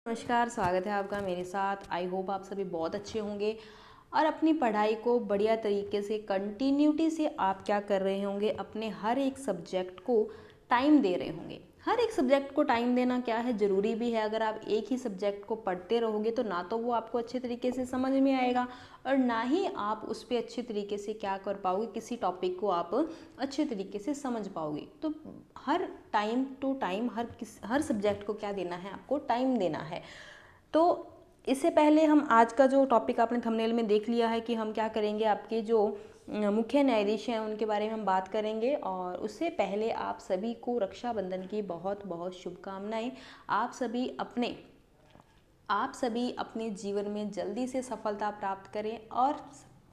नमस्कार, स्वागत है आपका मेरे साथ। आई होप आप सभी बहुत अच्छे होंगे और अपनी पढ़ाई को बढ़िया तरीके से कंटिन्यूटी से आप क्या कर रहे होंगे, अपने हर एक सब्जेक्ट को टाइम दे रहे होंगे। हर एक सब्जेक्ट को टाइम देना क्या है, ज़रूरी भी है। अगर आप एक ही सब्जेक्ट को पढ़ते रहोगे तो ना तो वो आपको अच्छे तरीके से समझ में आएगा और ना ही आप उस पर अच्छे तरीके से क्या कर पाओगे, किसी टॉपिक को आप अच्छे तरीके से समझ पाओगे। तो हर टाइम टू टाइम हर सब्जेक्ट को क्या देना है, आपको टाइम देना है। तो इससे पहले हम आज का जो टॉपिक आपने थंबनेल में देख लिया है कि हम क्या करेंगे, आपके जो मुख्य न्यायाधीश हैं उनके बारे में हम बात करेंगे। और उससे पहले आप सभी को रक्षाबंधन की बहुत बहुत शुभकामनाएं। आप सभी अपने जीवन में जल्दी से सफलता प्राप्त करें और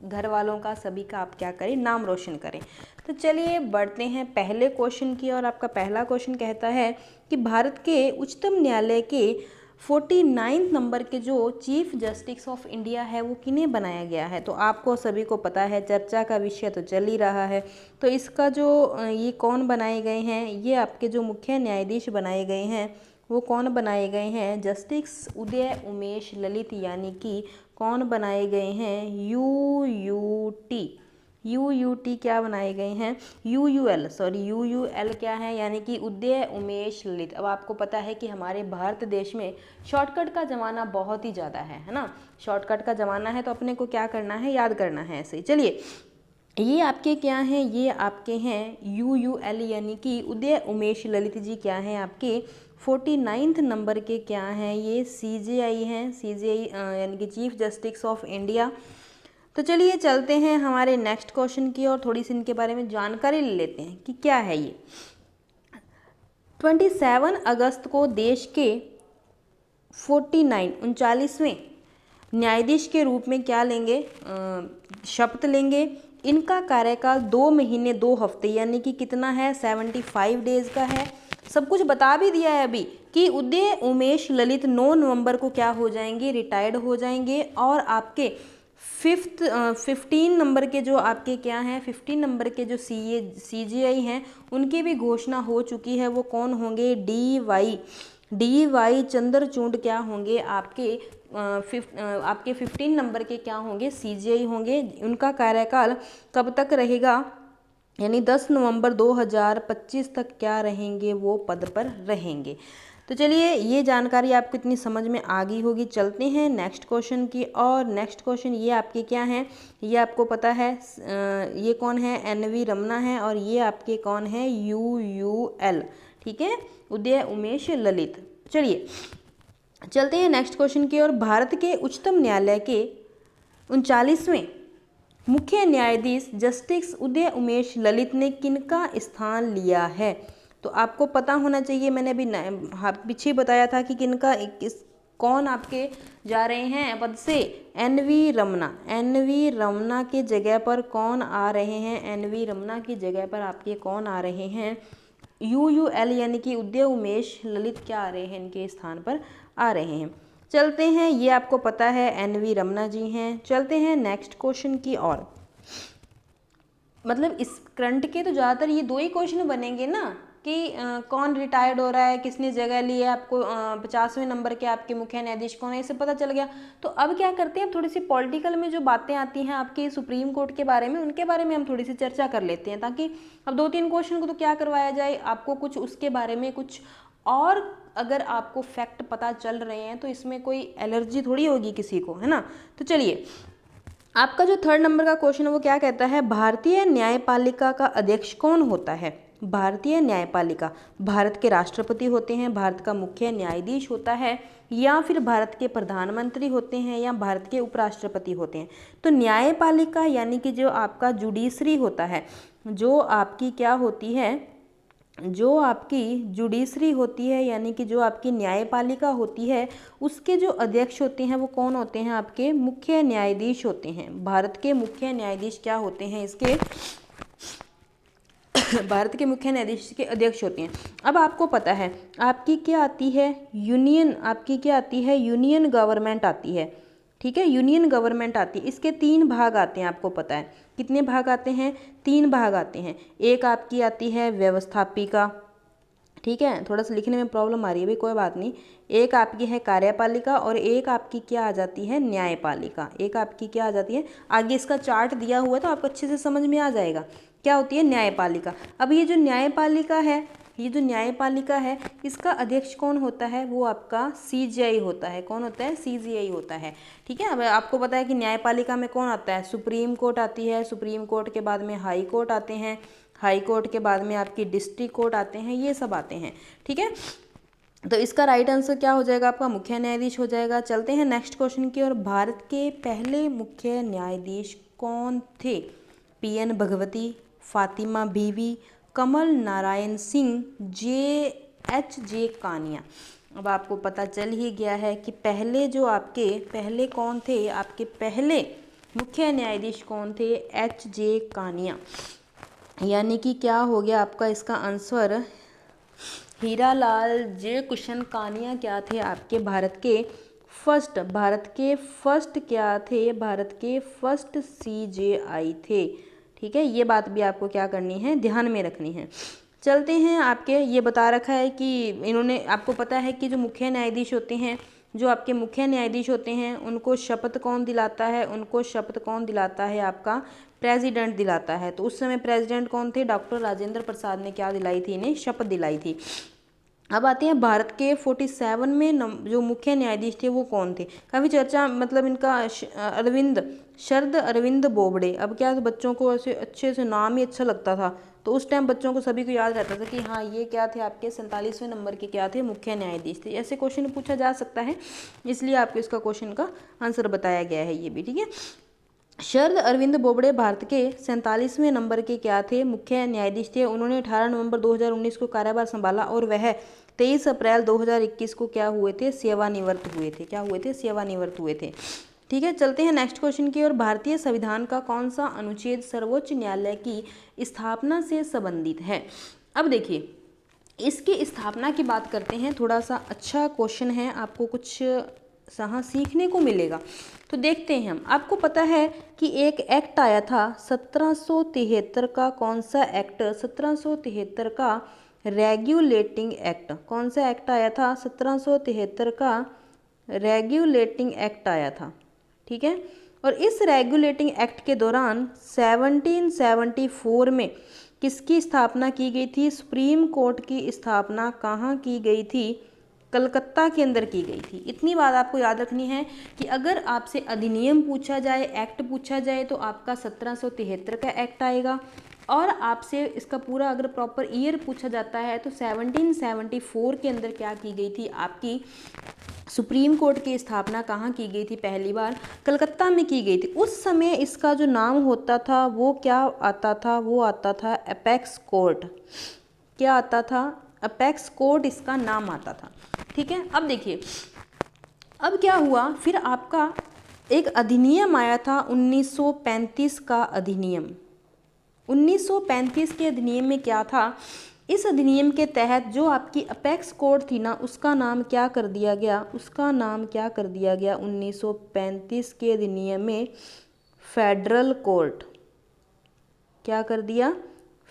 घर वालों का, सभी का आप क्या करें, नाम रोशन करें। तो चलिए बढ़ते हैं पहले क्वेश्चन की। और आपका पहला क्वेश्चन कहता है कि भारत के उच्चतम न्यायालय के 49 नंबर के जो चीफ जस्टिस ऑफ इंडिया है वो किन्हें बनाया गया है। तो आपको सभी को पता है, चर्चा का विषय तो चल ही रहा है। तो इसका जो ये कौन बनाए गए हैं, ये आपके जो मुख्य न्यायाधीश बनाए गए हैं वो कौन बनाए गए हैं, जस्टिस उदय उमेश ललित, यानी कि कौन बनाए गए हैं, यूयूटी क्या बनाए गए हैं, यूयूएल क्या है, यानी कि उदय उमेश ललित। अब आपको पता है कि हमारे भारत देश में शॉर्टकट का ज़माना बहुत ही ज़्यादा है ना। शॉर्टकट का ज़माना है तो अपने को क्या करना है, याद करना है ऐसे ही। चलिए, ये आपके क्या हैं, ये आपके हैं यूयूएल, यानी कि उदय उमेश ललित जी क्या हैं, आपके 49 नंबर के क्या हैं, ये सीजेआई हैं, सीजेआई यानी कि चीफ जस्टिस ऑफ इंडिया। तो चलिए चलते हैं हमारे नेक्स्ट क्वेश्चन की और थोड़ी सी इनके बारे में जानकारी ले लेते हैं कि क्या है ये। 27 अगस्त को देश के 49वें न्यायाधीश के रूप में क्या लेंगे, शपथ लेंगे। इनका कार्यकाल 2 महीने 2 हफ्ते यानी कि कितना है, 75 डेज का है। सब कुछ बता भी दिया है अभी कि उदय उमेश ललित 9 नवंबर को क्या हो जाएंगे, रिटायर्ड हो जाएंगे। और आपके 15 नंबर के जो आपके क्या हैं, 15 नंबर के जो सीजीआई हैं उनकी भी घोषणा हो चुकी है। वो कौन होंगे, डी वाई चंद्रचूड़ क्या होंगे, आपके 15 नंबर के क्या होंगे, सीजीआई होंगे। उनका कार्यकाल कब तक रहेगा, यानी 10 नवंबर 2025 तक क्या रहेंगे, वो पद पर रहेंगे। तो चलिए, ये जानकारी आपको इतनी समझ में आ गई होगी। चलते हैं नेक्स्ट क्वेश्चन की। और नेक्स्ट क्वेश्चन ये आपके क्या हैं, ये आपको पता है, ये कौन है, एनवी रमना है। और ये आपके कौन है, यूयूएल, ठीक है, उदय उमेश ललित। चलिए चलते हैं नेक्स्ट क्वेश्चन की। और भारत के उच्चतम न्यायालय के 39वें मुख्य न्यायाधीश जस्टिस उदय उमेश ललित ने किनका स्थान लिया है। तो आपको पता होना चाहिए, मैंने अभी पीछे बताया था कि कौन आपके जा रहे हैं पद से, एनवी रमना के जगह पर कौन आ रहे हैं, एनवी रमना की जगह पर आपके कौन आ रहे हैं, यूयूएल यानी कि उदय उमेश ललित क्या आ रहे हैं, इनके स्थान पर आ रहे हैं। चलते हैं, ये आपको पता है एनवी रमना जी हैं। चलते हैं नेक्स्ट क्वेश्चन की ओर। मतलब इस करंट के तो ज़्यादातर ये 2 ही क्वेश्चन बनेंगे ना कि कौन रिटायर्ड हो रहा है, किसने जगह ली है। आपको 50वें नंबर के आपके मुख्य न्यायाधीश कौन है, इससे पता चल गया। तो अब क्या करते हैं, थोड़ी सी पॉलिटिकल में जो बातें आती हैं आपके सुप्रीम कोर्ट के बारे में, उनके बारे में हम थोड़ी सी चर्चा कर लेते हैं, ताकि अब 2-3 क्वेश्चन को तो क्या करवाया जाए, आपको कुछ उसके बारे में कुछ और अगर आपको फैक्ट पता चल रहे हैं तो इसमें कोई एलर्जी थोड़ी होगी किसी को, है ना। तो चलिए, आपका जो 3rd नंबर का क्वेश्चन है वो क्या कहता है, भारतीय न्यायपालिका का अध्यक्ष कौन होता है। भारतीय न्यायपालिका, भारत के राष्ट्रपति होते हैं, भारत का मुख्य न्यायाधीश होता है, या फिर भारत के प्रधानमंत्री होते हैं, या भारत के उपराष्ट्रपति होते हैं। तो न्यायपालिका यानी कि जो आपका जुडिशरी होता है, जो आपकी क्या होती है, जो आपकी जुडिशरी होती है, यानी कि जो आपकी न्यायपालिका होती है, उसके जो अध्यक्ष होते हैं वो कौन होते हैं, आपके मुख्य न्यायाधीश होते हैं। भारत के मुख्य न्यायाधीश क्या होते हैं, इसके भारत के मुख्य न्यायाधीश के अध्यक्ष होते हैं। अब आपको पता है आपकी क्या आती है, यूनियन, आपकी क्या आती है, यूनियन गवर्नमेंट आती है, ठीक है, यूनियन गवर्नमेंट आती है। इसके 3 भाग आते हैं, आपको पता है कितने भाग आते हैं, 3 भाग आते हैं। एक आपकी आती है व्यवस्थापिका, ठीक है, थोड़ा सा लिखने में प्रॉब्लम आ रही है भाई, कोई बात नहीं। एक आपकी है कार्यपालिका और एक आपकी क्या आ जाती है, न्यायपालिका। एक आपकी क्या आ जाती है, आगे इसका चार्ट दिया हुआ है तो आपको अच्छे से समझ में आ जाएगा क्या होती है न्यायपालिका। अब ये जो न्यायपालिका है, ये जो न्यायपालिका है, इसका अध्यक्ष कौन होता है, वो आपका सीजीआई होता है। कौन होता है, सीजीआई होता है। ठीक है, अब आपको पता है कि न्यायपालिका में कौन आता है, सुप्रीम कोर्ट आती है, सुप्रीम कोर्ट के बाद में हाई कोर्ट आते हैं, हाई कोर्ट के बाद में आपकी डिस्ट्रिक्ट कोर्ट आते हैं, ये सब आते हैं। ठीक है, तो इसका राइट आंसर क्या हो जाएगा आपका, मुख्य न्यायाधीश हो जाएगा। चलते हैं नेक्स्ट क्वेश्चन की ओर। भारत के पहले मुख्य न्यायाधीश कौन थे, पीएन भगवती, फातिमा बीवी, कमल नारायण सिंह, जे कानिया। अब आपको पता चल ही गया है कि पहले जो आपके पहले कौन थे, आपके पहले मुख्य न्यायाधीश कौन थे, जे कानिया। यानी कि क्या हो गया आपका इसका आंसर, हीरालाल जे कुशन कानिया क्या थे आपके भारत के फर्स्ट क्या थे, भारत के फर्स्ट सीजेआई थे। ठीक है, ये बात भी आपको क्या करनी है, ध्यान में रखनी है। चलते हैं, आपके ये बता रखा है कि इन्होंने, आपको पता है कि जो मुख्य न्यायाधीश होते हैं, जो आपके मुख्य न्यायाधीश होते हैं, उनको शपथ कौन दिलाता है, उनको शपथ कौन दिलाता है, आपका प्रेसिडेंट दिलाता है। तो उस समय प्रेसिडेंट कौन थे, डॉक्टर राजेंद्र प्रसाद ने क्या दिलाई थी, इन्हें शपथ दिलाई थी। अब आते हैं भारत के 47 में जो मुख्य न्यायाधीश थे वो कौन थे, काफ़ी चर्चा, मतलब इनका शरद अरविंद बोबडे। अब क्या, तो बच्चों को ऐसे अच्छे से नाम ही अच्छा लगता था, तो उस टाइम बच्चों को सभी को याद रहता था कि हाँ ये क्या थे आपके 47वें नंबर के क्या थे, मुख्य न्यायाधीश थे। ऐसे क्वेश्चन पूछा जा सकता है, इसलिए आपको इसका क्वेश्चन का आंसर बताया गया है ये भी। ठीक है, शरद अरविंद बोबडे भारत के 47वें नंबर के क्या थे, मुख्य न्यायाधीश थे। उन्होंने 18 नवंबर 2019 को कार्यभार संभाला और वह 23 अप्रैल 2021 को क्या हुए थे, सेवानिवृत्त हुए थे। क्या हुए थे, सेवानिवृत्त हुए थे। ठीक है, चलते हैं नेक्स्ट क्वेश्चन की ओर। भारतीय संविधान का कौन सा अनुच्छेद सर्वोच्च न्यायालय की स्थापना से संबंधित है। अब देखिए, इसकी स्थापना की बात करते हैं, थोड़ा सा अच्छा क्वेश्चन है, आपको कुछ हाँ सीखने को मिलेगा। तो देखते हैं हम, आपको पता है कि एक एक्ट आया था 1773 का, कौन सा एक्ट, 1773 का रेगुलेटिंग एक्ट। कौन सा एक्ट आया था, 1773 का रेगुलेटिंग एक्ट आया था। ठीक है, और इस रेगुलेटिंग एक्ट के दौरान 1774 में किसकी स्थापना की गई थी, सुप्रीम कोर्ट की स्थापना कहाँ की गई थी, कलकत्ता के अंदर की गई थी। इतनी बात आपको याद रखनी है कि अगर आपसे अधिनियम पूछा जाए, एक्ट पूछा जाए, तो आपका 1773 का एक्ट आएगा, और आपसे इसका पूरा अगर प्रॉपर ईयर पूछा जाता है तो 1774 के अंदर क्या की गई थी, आपकी सुप्रीम कोर्ट की स्थापना कहाँ की गई थी, पहली बार कलकत्ता में की गई थी। उस समय इसका जो नाम होता था वो क्या आता था, वो आता था अपेक्स कोर्ट। क्या आता था, अपेक्स कोर्ट इसका नाम आता था। ठीक है, अब देखिए, अब क्या हुआ, फिर आपका एक अधिनियम आया था 1935 का अधिनियम। 1935 के अधिनियम में क्या था, इस अधिनियम के तहत जो आपकी अपेक्स कोर्ट थी ना, उसका नाम क्या कर दिया गया, उसका नाम क्या कर दिया गया 1935 के अधिनियम में, फेडरल कोर्ट। क्या कर दिया,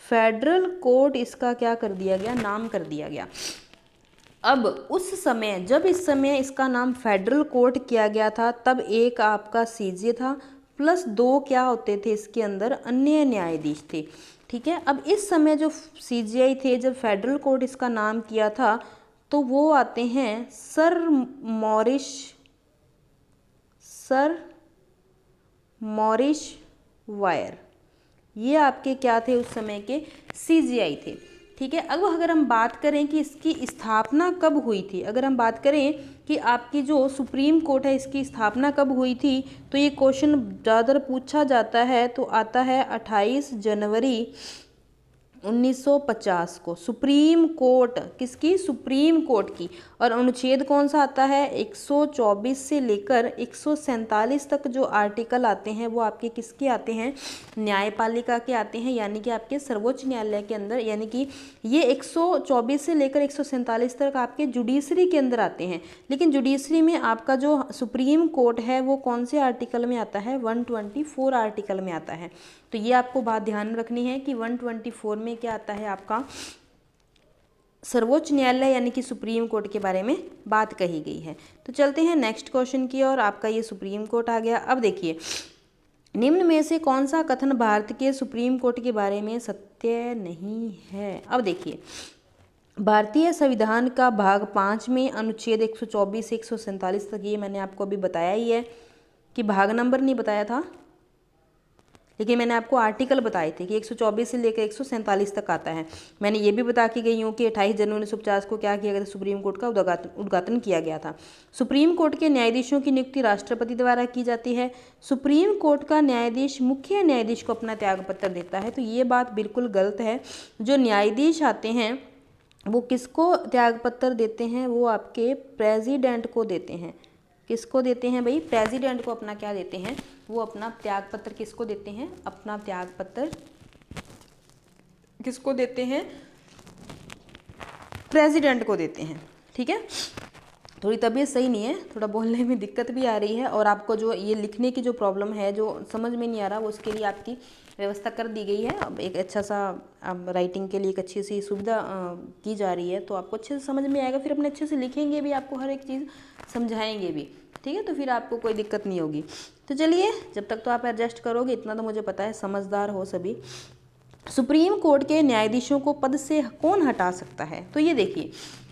फेडरल कोर्ट इसका क्या कर दिया गया, नाम कर दिया गया। अब उस समय, जब इस समय इसका नाम फेडरल कोर्ट किया गया था, तब एक आपका सीजे था प्लस 2 क्या होते थे इसके अंदर, अन्य न्यायाधीश थे। ठीक है, अब इस समय जो सीजीआई थे, जब फेडरल कोर्ट इसका नाम किया था, तो वो आते हैं सर मॉरिस वायर। ये आपके क्या थे, उस समय के सीजीआई थे। ठीक है, अब अगर हम बात करें कि इसकी स्थापना कब हुई थी, अगर हम बात करें कि आपकी जो सुप्रीम कोर्ट है इसकी स्थापना कब हुई थी, तो ये क्वेश्चन ज़्यादातर पूछा जाता है, तो आता है 28 जनवरी 1950 को, सुप्रीम कोर्ट किसकी, सुप्रीम कोर्ट की। और अनुच्छेद कौन सा आता है, 124 से लेकर 147 तक जो आर्टिकल आते हैं वो आपके किसके आते हैं, न्यायपालिका के आते हैं, यानी कि आपके सर्वोच्च न्यायालय के अंदर। यानी कि ये 124 से लेकर 147 तक आपके जुडिशरी के अंदर आते हैं, लेकिन जुडिशरी में आपका जो सुप्रीम कोर्ट है वो कौन से आर्टिकल में आता है, 124 आर्टिकल में आता है। तो ये आपको बात ध्यान रखनी है कि 124 में क्या आता है आपका, सर्वोच्च न्यायालय यानी कि सुप्रीम कोर्ट के बारे में बात कही गई है। तो चलते हैं नेक्स्ट क्वेश्चन की और आपका ये सुप्रीम कोर्ट आ गया। अब देखिए, निम्न में से कौन सा कथन भारत के सुप्रीम कोर्ट के बारे में सत्य नहीं है। अब देखिए, भारतीय संविधान का भाग 5 में अनुच्छेद 124 से 147 तक, ये मैंने आपको अभी बताया ही है कि भाग नंबर नहीं बताया था, लेकिन मैंने आपको आर्टिकल बताए थे कि 124 से लेकर 147 तक आता है। मैंने ये भी बता के गई हूँ कि 28 जनवरी 1950 को क्या किया गया था, सुप्रीम कोर्ट का उद्घाटन किया गया था। सुप्रीम कोर्ट के न्यायाधीशों की नियुक्ति राष्ट्रपति द्वारा की जाती है। सुप्रीम कोर्ट का न्यायाधीश मुख्य न्यायाधीश को अपना त्यागपत्र देता है। तो ये बात बिल्कुल गलत है। जो न्यायाधीश आते हैं वो किसको त्यागपत्र देते हैं, वो आपके प्रेसिडेंट को देते हैं। किसको देते हैं भाई, प्रेसिडेंट को अपना क्या देते हैं, वो अपना त्यागपत्र किसको देते हैं, अपना त्यागपत्र किसको देते हैं, प्रेसिडेंट को देते हैं। ठीक है, थोड़ी तबीयत सही नहीं है, थोड़ा बोलने में दिक्कत भी आ रही है, और आपको जो ये लिखने की जो प्रॉब्लम है, जो समझ में नहीं आ रहा, वो उसके लिए आपकी व्यवस्था कर दी गई है। अब एक अच्छा सा अब राइटिंग के लिए एक अच्छी सी सुविधा की जा रही है, तो आपको अच्छे से समझ में आएगा, फिर अपने अच्छे से लिखेंगे भी, आपको हर एक चीज़ समझाएंगे भी। ठीक है, तो फिर आपको कोई दिक्कत नहीं होगी। तो चलिए, जब तक तो आप एडजस्ट करोगे, इतना तो मुझे पता है, समझदार हो सभी। सुप्रीम कोर्ट के न्यायाधीशों को पद से कौन हटा सकता है। तो ये देखिए,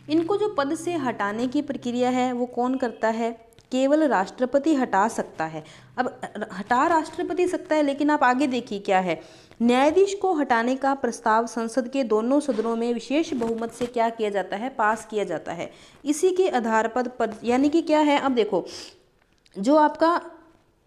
इनको जो पद से हटाने की प्रक्रिया है वो कौन करता है, केवल राष्ट्रपति हटा सकता है। अब हटा राष्ट्रपति सकता है, लेकिन आप आगे देखिए क्या है, न्यायाधीश को हटाने का प्रस्ताव संसद के दोनों सदनों में विशेष बहुमत से क्या किया जाता है, पास किया जाता है। इसी के आधार पर यानी कि क्या है, अब देखो, जो आपका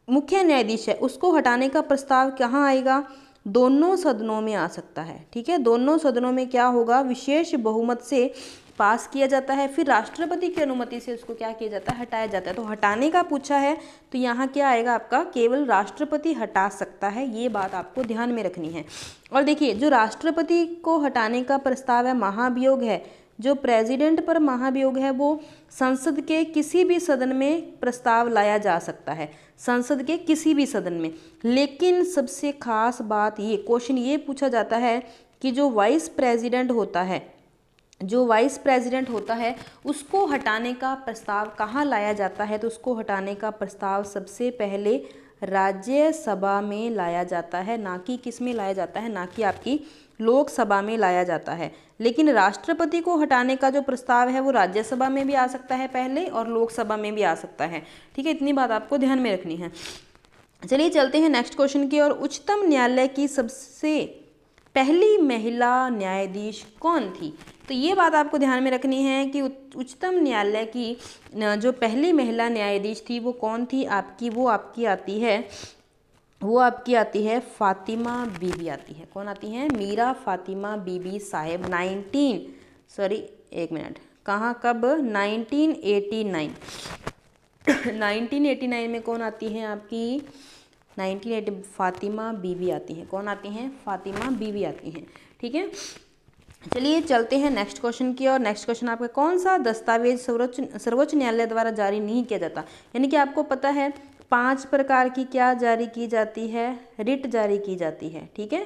मुख्य न्यायाधीश है उसको हटाने का प्रस्ताव कहाँ आएगा, दोनों सदनों में आ सकता है। ठीक है, दोनों सदनों में क्या होगा, विशेष बहुमत से पास किया जाता है, फिर राष्ट्रपति की अनुमति से उसको क्या किया जाता है, हटाया जाता है। तो हटाने का पूछा है, तो यहाँ क्या आएगा आपका, केवल राष्ट्रपति हटा सकता है। ये बात आपको ध्यान में रखनी है। और देखिए, जो राष्ट्रपति को हटाने का प्रस्ताव है, महाभियोग है, जो प्रेसिडेंट पर महाभियोग है, वो संसद के किसी भी सदन में प्रस्ताव लाया जा सकता है, संसद के किसी भी सदन में। लेकिन सबसे खास बात ये, क्वेश्चन ये पूछा जाता है कि जो वाइस प्रेसिडेंट होता है, जो वाइस प्रेसिडेंट होता है, उसको हटाने का प्रस्ताव कहाँ लाया जाता है। तो उसको हटाने का प्रस्ताव सबसे पहले राज्यसभा में लाया जाता है, ना कि किस में लाया जाता है, ना कि आपकी लोकसभा में लाया जाता है। लेकिन राष्ट्रपति को हटाने का जो प्रस्ताव है वो राज्यसभा में भी आ सकता है पहले, और लोकसभा में भी आ सकता है। ठीक है, इतनी बात आपको ध्यान में रखनी है। चलिए चलते हैं नेक्स्ट क्वेश्चन की ओर। उच्चतम न्यायालय की सबसे पहली महिला न्यायाधीश कौन थी। तो ये बात आपको ध्यान में रखनी है कि उच्चतम न्यायालय की जो पहली महिला न्यायाधीश थी वो कौन थी आपकी, वो आपकी आती है फातिमा बीबी आती है। कौन आती है, मीरा फातिमा बीबी साहेब। 1989 में कौन आती है आपकी, 1980 फातिमा बीबी आती हैं। कौन आती हैं, फातिमा बीबी आती हैं। ठीक है, चलिए चलते हैं नेक्स्ट क्वेश्चन की। और नेक्स्ट क्वेश्चन आपका, कौन सा दस्तावेज सर्वोच्च न्यायालय द्वारा जारी नहीं किया जाता। यानी कि आपको पता है 5 प्रकार की क्या जारी की जाती है, रिट जारी की जाती है। ठीक है,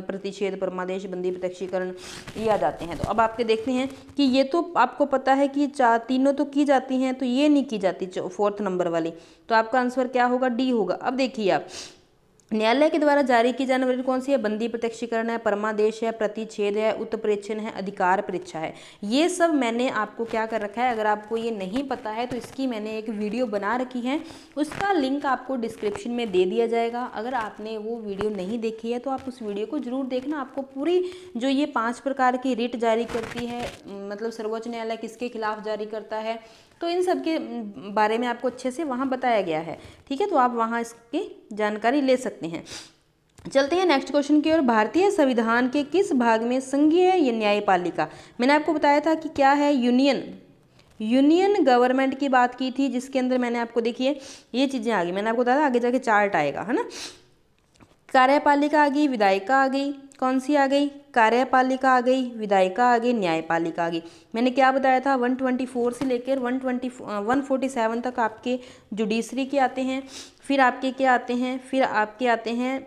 प्रतिषेध, परमादेश, बंदी, प्रत्यक्षीकरण, ये आ जाते हैं। तो अब आपके देखते हैं कि ये तो आपको पता है कि तीनों तो की जाती हैं, तो ये नहीं की जाती 4th नंबर वाली। तो आपका आंसर क्या होगा, डी होगा। अब देखिए आप, न्यायालय के द्वारा जारी की जाने वाली कौन सी है, बंदी, प्रत्यक्षीकरण है, परमादेश है, प्रतिच्छेद है, उत्प्रेक्षण है, अधिकार परीक्षा है। ये सब मैंने आपको क्या कर रखा है, अगर आपको ये नहीं पता है तो इसकी मैंने एक वीडियो बना रखी है, उसका लिंक आपको डिस्क्रिप्शन में दे दिया जाएगा। अगर आपने वो वीडियो नहीं देखी है तो आप उस वीडियो को जरूर देखना। आपको पूरी जो ये 5 प्रकार की रिट जारी करती है, मतलब सर्वोच्च न्यायालय किसके खिलाफ जारी करता है, तो इन सब के बारे में आपको अच्छे से वहाँ बताया गया है। ठीक है, तो आप वहाँ इसकी जानकारी ले सकते हैं। चलते हैं नेक्स्ट क्वेश्चन की ओर। भारतीय संविधान के किस भाग में संघीय न्यायपालिका, मैंने आपको बताया था कि क्या है, यूनियन गवर्नमेंट की बात की थी, जिसके अंदर मैंने आपको देखिए ये चीज़ें आ गई। मैंने आपको बताया था आगे जाके चार्ट आएगा, है ना। कार्यपालिका आ गई, विधायिका आ गई, कौन सी आ गई, कार्यपालिका आ गई, विधायिका आ गई, न्यायपालिका आ गई। मैंने क्या बताया था, 124 से लेकर 147 तक आपके जुडिशरी के आते हैं, फिर आपके क्या आते हैं, फिर आपके आते हैं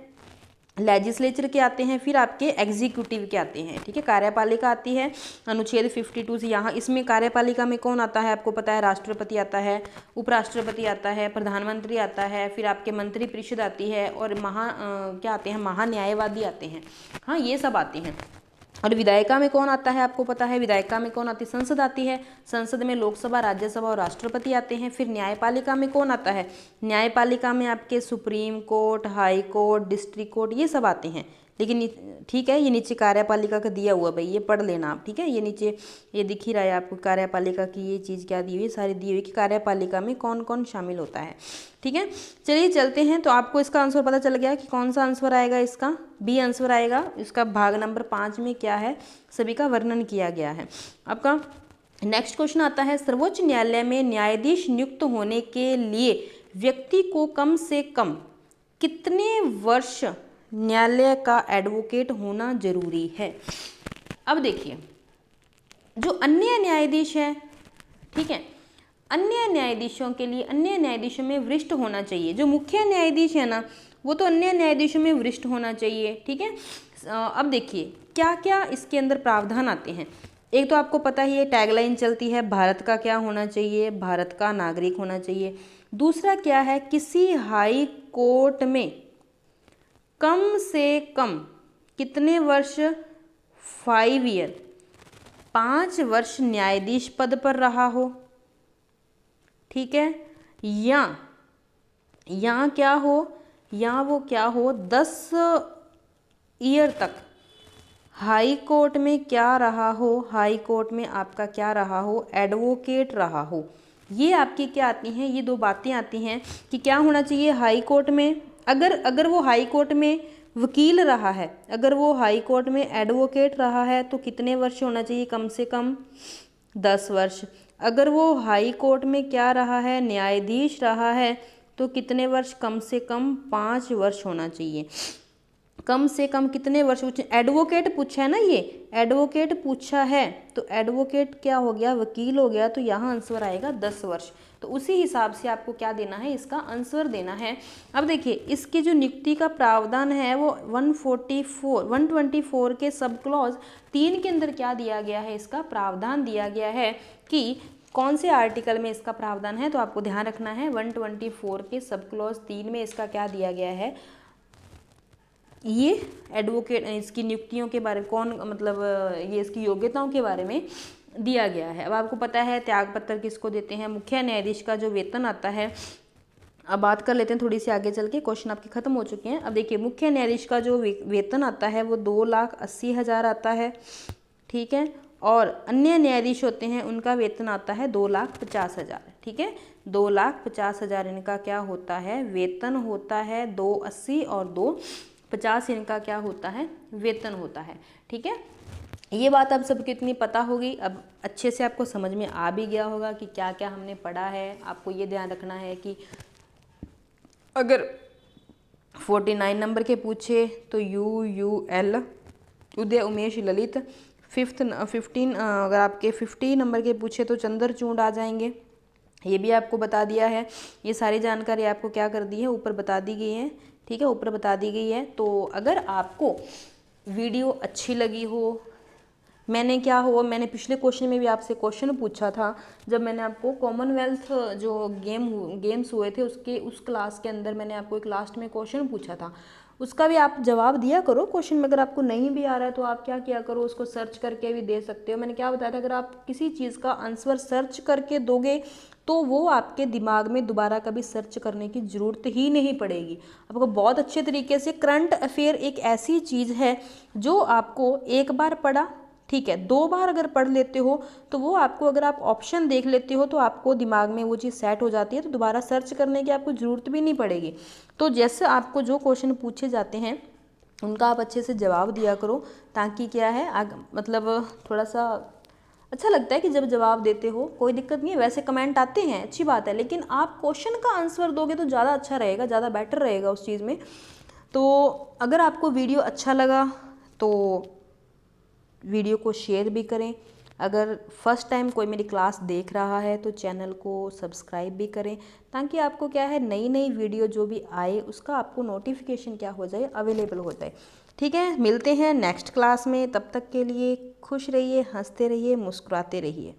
लेजिस्लेचर के आते हैं, फिर आपके एग्जीक्यूटिव के आते हैं, ठीक है। कार्यपालिका आती है अनुच्छेद 52 से। यहाँ इसमें कार्यपालिका में कौन आता है आपको पता है, राष्ट्रपति आता है, उपराष्ट्रपति आता है, प्रधानमंत्री आता है, फिर आपके मंत्रिपरिषद आती है, और क्या आते हैं, महान्यायवादी आते हैं, हाँ ये सब आते हैं। और विधायिका में कौन आता है आपको पता है, विधायिका में कौन आती है, संसद आती है, संसद में लोकसभा, राज्यसभा और राष्ट्रपति आते हैं। फिर न्यायपालिका में कौन आता है, न्यायपालिका में आपके supreme court, high court, district court, ये सब आते हैं। लेकिन ठीक है, ये नीचे कार्यपालिका का दिया हुआ भाई, ये पढ़ लेना आप, ठीक है। ये नीचे ये दिख ही रहा है आपको, कार्यपालिका की ये चीज़ क्या दी हुई है, सारी दी हुई कि कार्यपालिका में कौन कौन शामिल होता है, ठीक है। चलिए चलते हैं, तो आपको इसका आंसर पता चल गया कि कौन सा आंसर आएगा, इसका बी आंसर आएगा। इसका भाग नंबर 5 में क्या है, सभी का वर्णन किया गया है। आपका नेक्स्ट क्वेश्चन आता है, सर्वोच्च न्यायालय में न्यायाधीश नियुक्त होने के लिए व्यक्ति को कम से कम कितने वर्ष न्यायालय का एडवोकेट होना जरूरी है। अब देखिए, जो अन्य न्यायाधीश है, ठीक है, अन्य न्यायाधीशों के लिए अन्य न्यायाधीशों में वरिष्ठ होना चाहिए। जो मुख्य न्यायाधीश है ना, वो तो अन्य न्यायाधीशों में वरिष्ठ होना चाहिए, ठीक है। अब देखिए क्या क्या इसके अंदर प्रावधान आते हैं। एक तो आपको पता ही है, टैगलाइन चलती है, भारत का क्या होना चाहिए, भारत का नागरिक होना चाहिए। दूसरा क्या है, किसी हाई कोर्ट में कम से कम कितने वर्ष, 5 ईयर, 5 वर्ष न्यायाधीश पद पर रहा हो, ठीक है। या क्या हो, या वो क्या हो, 10 ईयर तक हाई कोर्ट में क्या रहा हो, हाई कोर्ट में आपका क्या रहा हो, एडवोकेट रहा हो। ये आपकी क्या आती हैं, ये 2 बातें आती हैं कि क्या होना चाहिए हाई कोर्ट में, अगर वो हाई कोर्ट में वकील रहा है, अगर वो हाई कोर्ट में एडवोकेट रहा है तो कितने वर्ष होना चाहिए, कम से कम 10 वर्ष। अगर वो हाई कोर्ट में क्या रहा है, न्यायाधीश रहा है, तो कितने वर्ष, कम से कम 5 वर्ष होना चाहिए। कम से कम कितने वर्ष पूछे, एडवोकेट पूछा है ना, ये एडवोकेट पूछा है, तो एडवोकेट क्या हो गया, वकील हो गया, तो यहाँ आंसर आएगा 10 वर्ष। तो उसी हिसाब से आपको क्या देना है, इसका आंसर देना है। अब देखिए, इसकी जो नियुक्ति का प्रावधान है वो 124 के सब क्लॉज 3 के अंदर क्या दिया गया है, इसका प्रावधान दिया गया है कि कौन से आर्टिकल में इसका प्रावधान है। तो आपको ध्यान रखना है, 124 के सब क्लॉज 3 में इसका क्या दिया गया है, ये एडवोकेट, इसकी नियुक्तियों के बारे में कौन, मतलब ये इसकी योग्यताओं के बारे में दिया गया है। अब आपको पता है त्याग पत्र किसको देते हैं, मुख्य न्यायाधीश का जो वेतन आता है। अब बात कर लेते हैं थोड़ी सी आगे चल के, क्वेश्चन आपके खत्म हो चुके हैं। अब देखिए, मुख्य न्यायाधीश का जो वेतन आता है वो 2,80,000 आता है, ठीक है। और अन्य न्यायाधीश होते हैं, उनका वेतन आता है 2,50,000, ठीक है। 2,50,000 इनका क्या होता है, वेतन होता है। 2,80 और 2,50 इनका क्या होता है, वेतन होता है, ठीक है। ये बात आप सबको इतनी पता होगी, अब अच्छे से आपको समझ में आ भी गया होगा कि क्या क्या हमने पढ़ा है। आपको ये ध्यान रखना है कि अगर 49 नंबर के पूछे तो UUL, उदय, उमेश, ललित। 15 अगर आपके 50 नंबर के पूछे तो चंद्रचूड़ आ जाएंगे। ये भी आपको बता दिया है, ये सारी जानकारी आपको क्या कर दी है, ऊपर बता दी गई है, ठीक है, ऊपर बता दी गई है। तो अगर आपको वीडियो अच्छी लगी हो, मैंने पिछले क्वेश्चन में भी आपसे क्वेश्चन पूछा था, जब मैंने आपको कॉमनवेल्थ जो गेम्स हुए थे उस क्लास के अंदर मैंने आपको एक लास्ट में क्वेश्चन पूछा था, उसका भी आप जवाब दिया करो क्वेश्चन में। अगर आपको नहीं भी आ रहा है तो आप क्या किया करो, उसको सर्च करके भी दे सकते हो। मैंने क्या बताया था, अगर आप किसी चीज़ का आंसर सर्च करके दोगे तो वो आपके दिमाग में दोबारा कभी सर्च करने की ज़रूरत ही नहीं पड़ेगी। आपको बहुत अच्छे तरीके से, करंट अफेयर एक ऐसी चीज़ है जो आपको एक बार पढ़ा, ठीक है, 2 बार अगर पढ़ लेते हो तो वो आपको, अगर आप ऑप्शन देख लेते हो तो आपको दिमाग में वो चीज़ सेट हो जाती है, तो दोबारा सर्च करने की आपको ज़रूरत भी नहीं पड़ेगी। तो जैसे आपको जो क्वेश्चन पूछे जाते हैं उनका आप अच्छे से जवाब दिया करो, ताकि क्या है मतलब थोड़ा सा अच्छा लगता है कि जब जवाब देते हो। कोई दिक्कत नहीं है, वैसे कमेंट आते हैं, अच्छी बात है, लेकिन आप क्वेश्चन का आंसर दोगे तो ज़्यादा अच्छा रहेगा, ज़्यादा बेटर रहेगा उस चीज़ में। तो अगर आपको वीडियो अच्छा लगा तो वीडियो को शेयर भी करें, अगर फर्स्ट टाइम कोई मेरी क्लास देख रहा है तो चैनल को सब्सक्राइब भी करें, ताकि आपको क्या है नई नई वीडियो जो भी आए उसका आपको नोटिफिकेशन क्या हो जाए, अवेलेबल हो जाए। ठीक है, मिलते हैं नेक्स्ट क्लास में, तब तक के लिए खुश रहिए, हंसते रहिए, मुस्कुराते रहिए।